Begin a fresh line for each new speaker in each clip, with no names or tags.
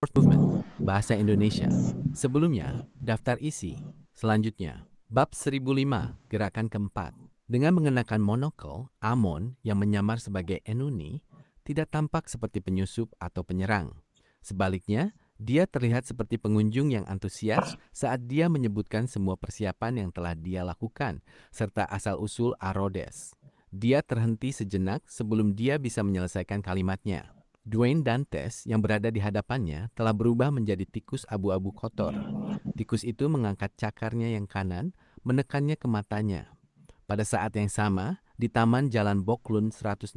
Movement, Bahasa Indonesia. Sebelumnya, daftar isi. Selanjutnya, bab 1005, gerakan keempat. Dengan mengenakan monokel, Amon yang menyamar sebagai Enuni tidak tampak seperti penyusup atau penyerang. Sebaliknya, dia terlihat seperti pengunjung yang antusias saat dia menyebutkan semua persiapan yang telah dia lakukan, serta asal-usul Arodes. Dia terhenti sejenak sebelum dia bisa menyelesaikan kalimatnya. Dwayne Dantes yang berada di hadapannya telah berubah menjadi tikus abu-abu kotor. Tikus itu mengangkat cakarnya yang kanan, menekannya ke matanya. Pada saat yang sama, di Taman Jalan Boklund 160,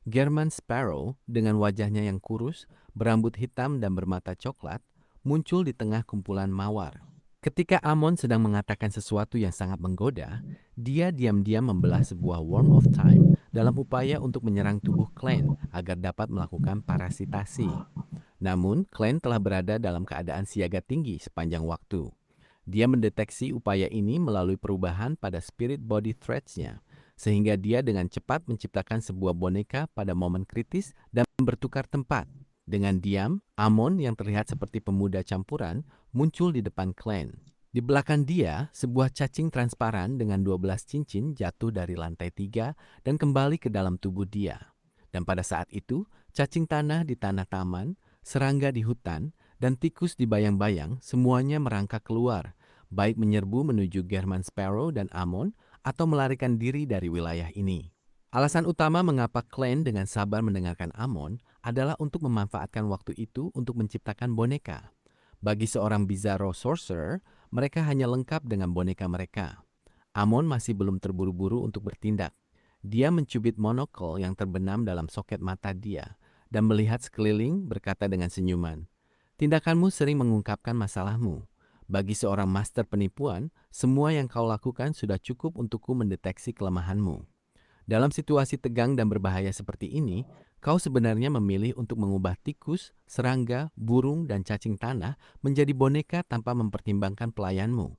German Sparrow dengan wajahnya yang kurus, berambut hitam dan bermata coklat, muncul di tengah kumpulan mawar. Ketika Amon sedang mengatakan sesuatu yang sangat menggoda, dia diam-diam membelah sebuah worm of time dalam upaya untuk menyerang tubuh Klein agar dapat melakukan parasitasi. Namun, Klein telah berada dalam keadaan siaga tinggi sepanjang waktu. Dia mendeteksi upaya ini melalui perubahan pada spirit body threads-nya, sehingga dia dengan cepat menciptakan sebuah boneka pada momen kritis dan bertukar tempat. Dengan diam, Amon yang terlihat seperti pemuda campuran muncul di depan Klein. Di belakang dia, sebuah cacing transparan dengan 12 cincin jatuh dari lantai 3 dan kembali ke dalam tubuh dia. Dan pada saat itu, cacing tanah di tanah taman, serangga di hutan, dan tikus di bayang-bayang semuanya merangkak keluar, baik menyerbu menuju German Sparrow dan Amon atau melarikan diri dari wilayah ini. Alasan utama mengapa Klein dengan sabar mendengarkan Amon adalah untuk memanfaatkan waktu itu untuk menciptakan boneka. Bagi seorang Bizarro Sorcerer, mereka hanya lengkap dengan boneka mereka. Amon masih belum terburu-buru untuk bertindak. Dia mencubit monokel yang terbenam dalam soket mata dia dan melihat sekeliling berkata dengan senyuman, "Tindakanmu sering mengungkapkan masalahmu. Bagi seorang master penipuan, semua yang kau lakukan sudah cukup untukku mendeteksi kelemahanmu. Dalam situasi tegang dan berbahaya seperti ini, kau sebenarnya memilih untuk mengubah tikus, serangga, burung, dan cacing tanah menjadi boneka tanpa mempertimbangkan pelayanmu.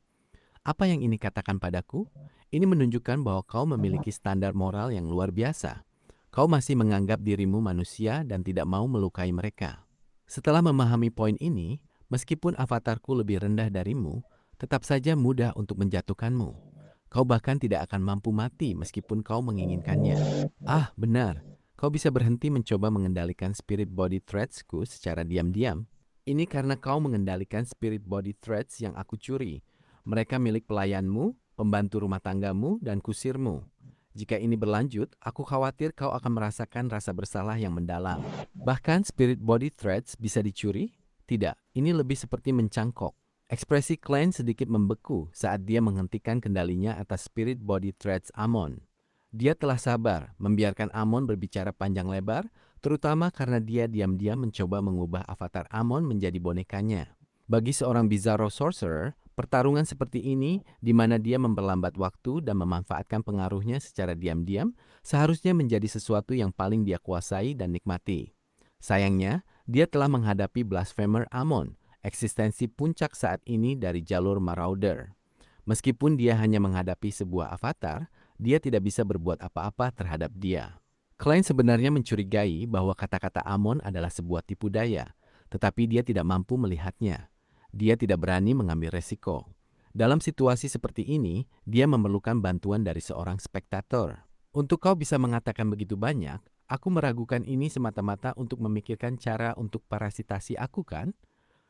Apa yang ini katakan padaku? Ini menunjukkan bahwa kau memiliki standar moral yang luar biasa. Kau masih menganggap dirimu manusia dan tidak mau melukai mereka. Setelah memahami poin ini, meskipun avatarku lebih rendah darimu, tetap saja mudah untuk menjatuhkanmu. Kau bahkan tidak akan mampu mati meskipun kau menginginkannya. Ah, benar. Kau bisa berhenti mencoba mengendalikan spirit body threads-ku secara diam-diam. Ini karena kau mengendalikan spirit body threads yang aku curi. Mereka milik pelayanmu, pembantu rumah tanggamu, dan kusirmu. Jika ini berlanjut, aku khawatir kau akan merasakan rasa bersalah yang mendalam. Bahkan spirit body threads bisa dicuri? Tidak, ini lebih seperti mencangkok. Ekspresi Klein sedikit membeku saat dia menghentikan kendalinya atas spirit body threads Amon. Dia telah sabar membiarkan Amon berbicara panjang lebar, terutama karena dia diam-diam mencoba mengubah avatar Amon menjadi bonekanya. Bagi seorang Bizarro Sorcerer, pertarungan seperti ini, di mana dia memperlambat waktu dan memanfaatkan pengaruhnya secara diam-diam, seharusnya menjadi sesuatu yang paling dia kuasai dan nikmati. Sayangnya, dia telah menghadapi Blasphemer Amon, eksistensi puncak saat ini dari jalur Marauder. Meskipun dia hanya menghadapi sebuah avatar, dia tidak bisa berbuat apa-apa terhadap dia. Klein sebenarnya mencurigai bahwa kata-kata Amon adalah sebuah tipu daya, tetapi dia tidak mampu melihatnya. Dia tidak berani mengambil resiko. Dalam situasi seperti ini, dia memerlukan bantuan dari seorang spektator. Untuk kau bisa mengatakan begitu banyak, aku meragukan ini semata-mata untuk memikirkan cara untuk parasitasi aku, kan?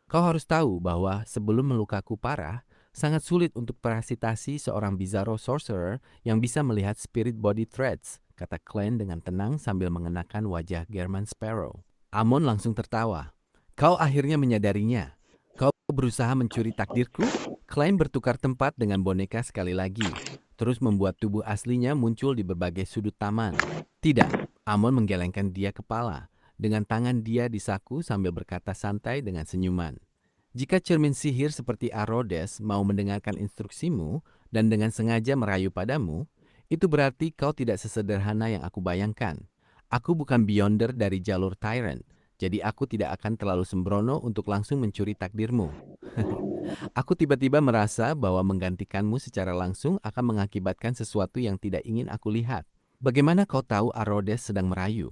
Kau harus tahu bahwa sebelum melukaku parah, sangat sulit untuk parasitasi seorang Bizarro Sorcerer yang bisa melihat spirit body threads, kata Klein dengan tenang sambil mengenakan wajah German Sparrow. Amon langsung tertawa. Kau akhirnya menyadarinya. Kau berusaha mencuri takdirku? Klein bertukar tempat dengan boneka sekali lagi, terus membuat tubuh aslinya muncul di berbagai sudut taman. Tidak, Amon menggelengkan dia kepala. Dengan tangan dia di saku sambil berkata santai dengan senyuman. Jika cermin sihir seperti Arodes mau mendengarkan instruksimu dan dengan sengaja merayu padamu, itu berarti kau tidak sesederhana yang aku bayangkan. Aku bukan Beyonder dari jalur Tyrant, jadi aku tidak akan terlalu sembrono untuk langsung mencuri takdirmu. Aku tiba-tiba merasa bahwa menggantikanmu secara langsung akan mengakibatkan sesuatu yang tidak ingin aku lihat. Bagaimana kau tahu Arodes sedang merayu?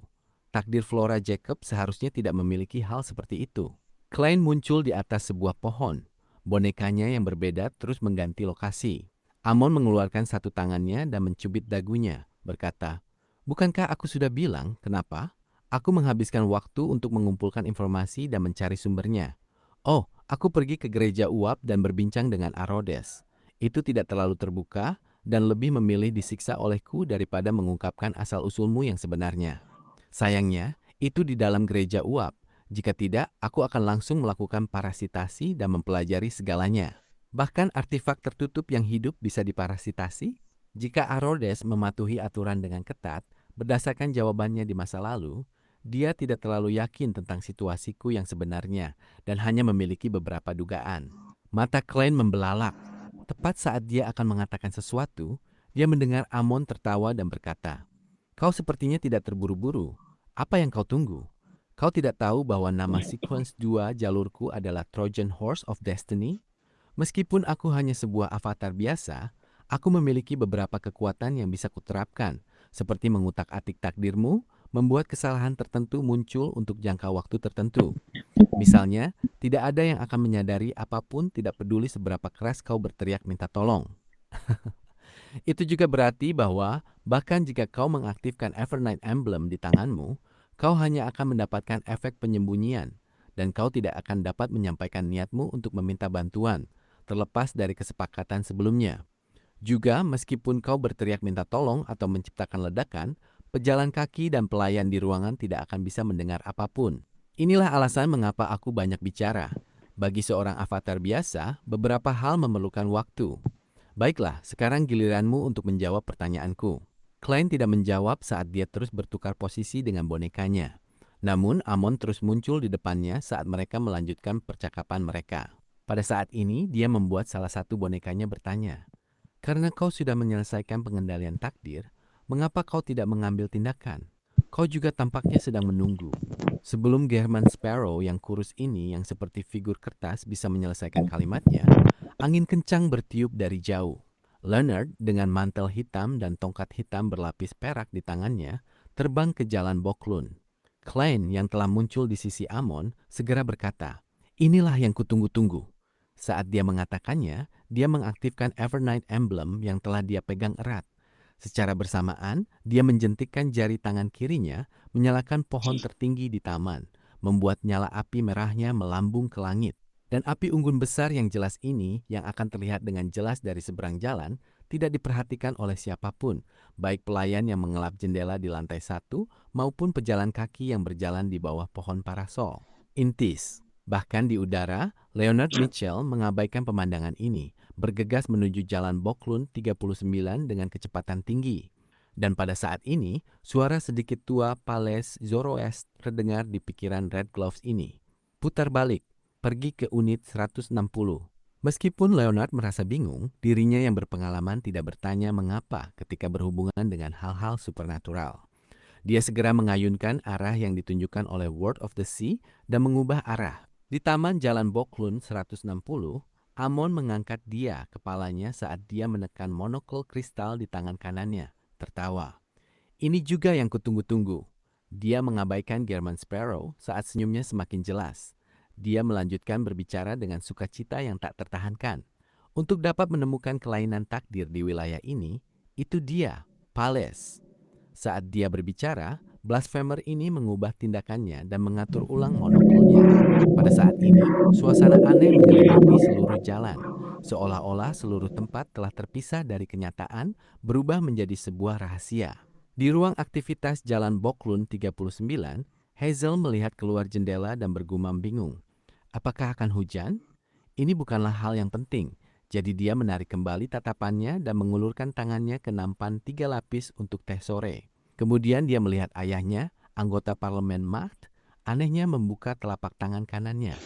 Takdir Flora Jacob seharusnya tidak memiliki hal seperti itu. Klein muncul di atas sebuah pohon. Bonekanya yang berbeda terus mengganti lokasi. Amon mengeluarkan satu tangannya dan mencubit dagunya, berkata, "Bukankah aku sudah bilang kenapa? Aku menghabiskan waktu untuk mengumpulkan informasi dan mencari sumbernya. Oh, aku pergi ke gereja uap dan berbincang dengan Arodes. Itu tidak terlalu terbuka dan lebih memilih disiksa olehku daripada mengungkapkan asal-usulmu yang sebenarnya. Sayangnya, itu di dalam gereja uap. Jika tidak, aku akan langsung melakukan parasitasi dan mempelajari segalanya. Bahkan artefak tertutup yang hidup bisa diparasitasi. Jika Arodes mematuhi aturan dengan ketat, berdasarkan jawabannya di masa lalu, dia tidak terlalu yakin tentang situasiku yang sebenarnya dan hanya memiliki beberapa dugaan." Mata Klein membelalak. Tepat saat dia akan mengatakan sesuatu, dia mendengar Amon tertawa dan berkata, "Kau sepertinya tidak terburu-buru. Apa yang kau tunggu? Kau tidak tahu bahwa nama sequence 2 jalurku adalah Trojan Horse of Destiny? Meskipun aku hanya sebuah avatar biasa, aku memiliki beberapa kekuatan yang bisa kuterapkan, seperti mengutak-atik takdirmu, membuat kesalahan tertentu muncul untuk jangka waktu tertentu. Misalnya, tidak ada yang akan menyadari apapun, tidak peduli seberapa keras kau berteriak minta tolong. Itu juga berarti bahwa bahkan jika kau mengaktifkan Evernight Emblem di tanganmu, kau hanya akan mendapatkan efek penyembunyian, dan kau tidak akan dapat menyampaikan niatmu untuk meminta bantuan, terlepas dari kesepakatan sebelumnya. Juga, meskipun kau berteriak minta tolong atau menciptakan ledakan, pejalan kaki dan pelayan di ruangan tidak akan bisa mendengar apapun. Inilah alasan mengapa aku banyak bicara. Bagi seorang avatar biasa, beberapa hal memerlukan waktu. Baiklah, sekarang giliranmu untuk menjawab pertanyaanku. Klein tidak menjawab saat dia terus bertukar posisi dengan bonekanya. Namun, Amon terus muncul di depannya saat mereka melanjutkan percakapan mereka. Pada saat ini, dia membuat salah satu bonekanya bertanya, "Karena kau sudah menyelesaikan pengendalian takdir, mengapa kau tidak mengambil tindakan? Kau juga tampaknya sedang menunggu." Sebelum German Sparrow yang kurus ini yang seperti figur kertas bisa menyelesaikan kalimatnya, angin kencang bertiup dari jauh. Leonard dengan mantel hitam dan tongkat hitam berlapis perak di tangannya terbang ke jalan Boklund. Klein yang telah muncul di sisi Amon segera berkata, "Inilah yang kutunggu-tunggu." Saat dia mengatakannya, dia mengaktifkan Evernight Emblem yang telah dia pegang erat. Secara bersamaan, dia menjentikkan jari tangan kirinya menyalakan pohon tertinggi di taman, membuat nyala api merahnya melambung ke langit. Dan api unggun besar yang jelas ini, yang akan terlihat dengan jelas dari seberang jalan, tidak diperhatikan oleh siapapun, baik pelayan yang mengelap jendela di lantai 1 maupun pejalan kaki yang berjalan di bawah pohon parasol. Intis. Bahkan di udara, Leonard Mitchell mengabaikan pemandangan ini, bergegas menuju jalan Boklund 39 dengan kecepatan tinggi. Dan pada saat ini, suara sedikit tua Pales Zoroast terdengar di pikiran Red Gloves ini. "Putar balik, pergi ke unit 160. Meskipun Leonard merasa bingung, dirinya yang berpengalaman tidak bertanya mengapa ketika berhubungan dengan hal-hal supernatural. Dia segera mengayunkan arah yang ditunjukkan oleh Word of the Sea dan mengubah arah. Di Taman Jalan Boklund 160, Amon mengangkat dia kepalanya saat dia menekan monokol kristal di tangan kanannya, tertawa. "Ini juga yang kutunggu-tunggu." Dia mengabaikan German Sparrow saat senyumnya semakin jelas. Dia melanjutkan berbicara dengan sukacita yang tak tertahankan. Untuk dapat menemukan kelainan takdir di wilayah ini, itu dia, Pales. Saat dia berbicara, blasphemer ini mengubah tindakannya dan mengatur ulang monokolnya. Pada saat ini, suasana aneh menyelimuti seluruh jalan. Seolah-olah seluruh tempat telah terpisah dari kenyataan, berubah menjadi sebuah rahasia. Di ruang aktivitas Jalan Boklund 39, Hazel melihat keluar jendela dan bergumam bingung. Apakah akan hujan? Ini bukanlah hal yang penting. Jadi dia menarik kembali tatapannya dan mengulurkan tangannya ke nampan 3 lapis untuk teh sore. Kemudian dia melihat ayahnya, anggota parlemen Macht, anehnya membuka telapak tangan kanannya.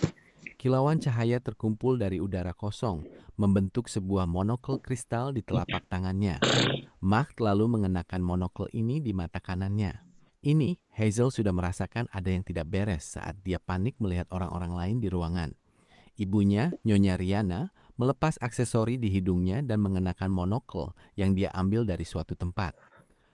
Kilauan cahaya terkumpul dari udara kosong, membentuk sebuah monokol kristal di telapak tangannya. Macht lalu mengenakan monokol ini di mata kanannya. Ini, Hazel sudah merasakan ada yang tidak beres saat dia panik melihat orang-orang lain di ruangan. Ibunya, Nyonya Riana, melepas aksesori di hidungnya dan mengenakan monokol yang dia ambil dari suatu tempat.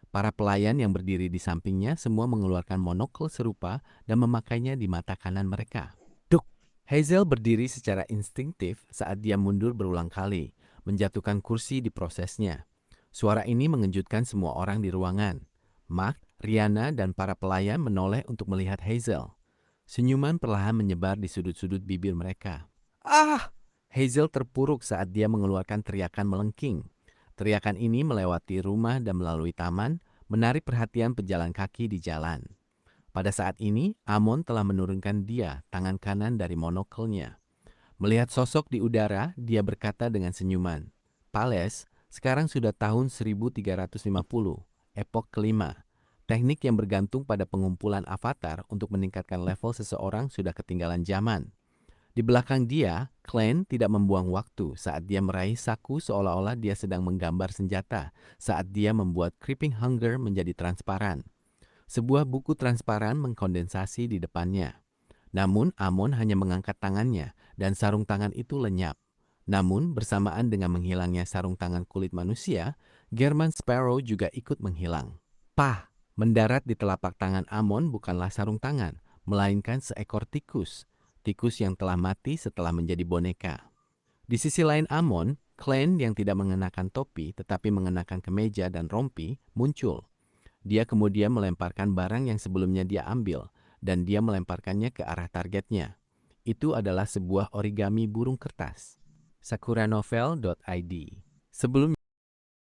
Para pelayan yang berdiri di sampingnya semua mengeluarkan monokol serupa dan memakainya di mata kanan mereka. Duk! Hazel berdiri secara instinktif saat dia mundur berulang kali, menjatuhkan kursi di prosesnya. Suara ini mengejutkan semua orang di ruangan. Mark, Rihanna, dan para pelayan menoleh untuk melihat Hazel. Senyuman perlahan menyebar di sudut-sudut bibir mereka. Ah! Hazel terpuruk saat dia mengeluarkan teriakan melengking. Teriakan ini melewati rumah dan melalui taman, menarik perhatian pejalan kaki di jalan. Pada saat ini, Amon telah menurunkan dia, tangan kanan dari monokelnya. Melihat sosok di udara, dia berkata dengan senyuman, "Pales, sekarang sudah tahun 1350, epok kelima. Teknik yang bergantung pada pengumpulan avatar untuk meningkatkan level seseorang sudah ketinggalan zaman." Di belakang dia, Clan tidak membuang waktu saat dia meraih saku seolah-olah dia sedang menggambar senjata saat dia membuat Creeping Hunger menjadi transparan. Sebuah buku transparan mengkondensasi di depannya. Namun Amon hanya mengangkat tangannya dan sarung tangan itu lenyap. Namun bersamaan dengan menghilangnya sarung tangan kulit manusia, German Sparrow juga ikut menghilang. Pah! Mendarat di telapak tangan Amon bukanlah sarung tangan, melainkan seekor tikus. Tikus yang telah mati setelah menjadi boneka. Di sisi lain Amon, Clan yang tidak mengenakan topi tetapi mengenakan kemeja dan rompi muncul. Dia kemudian melemparkan barang yang sebelumnya dia ambil, dan dia melemparkannya ke arah targetnya. Itu adalah sebuah origami burung kertas. Sakuranovel.id. Sebelum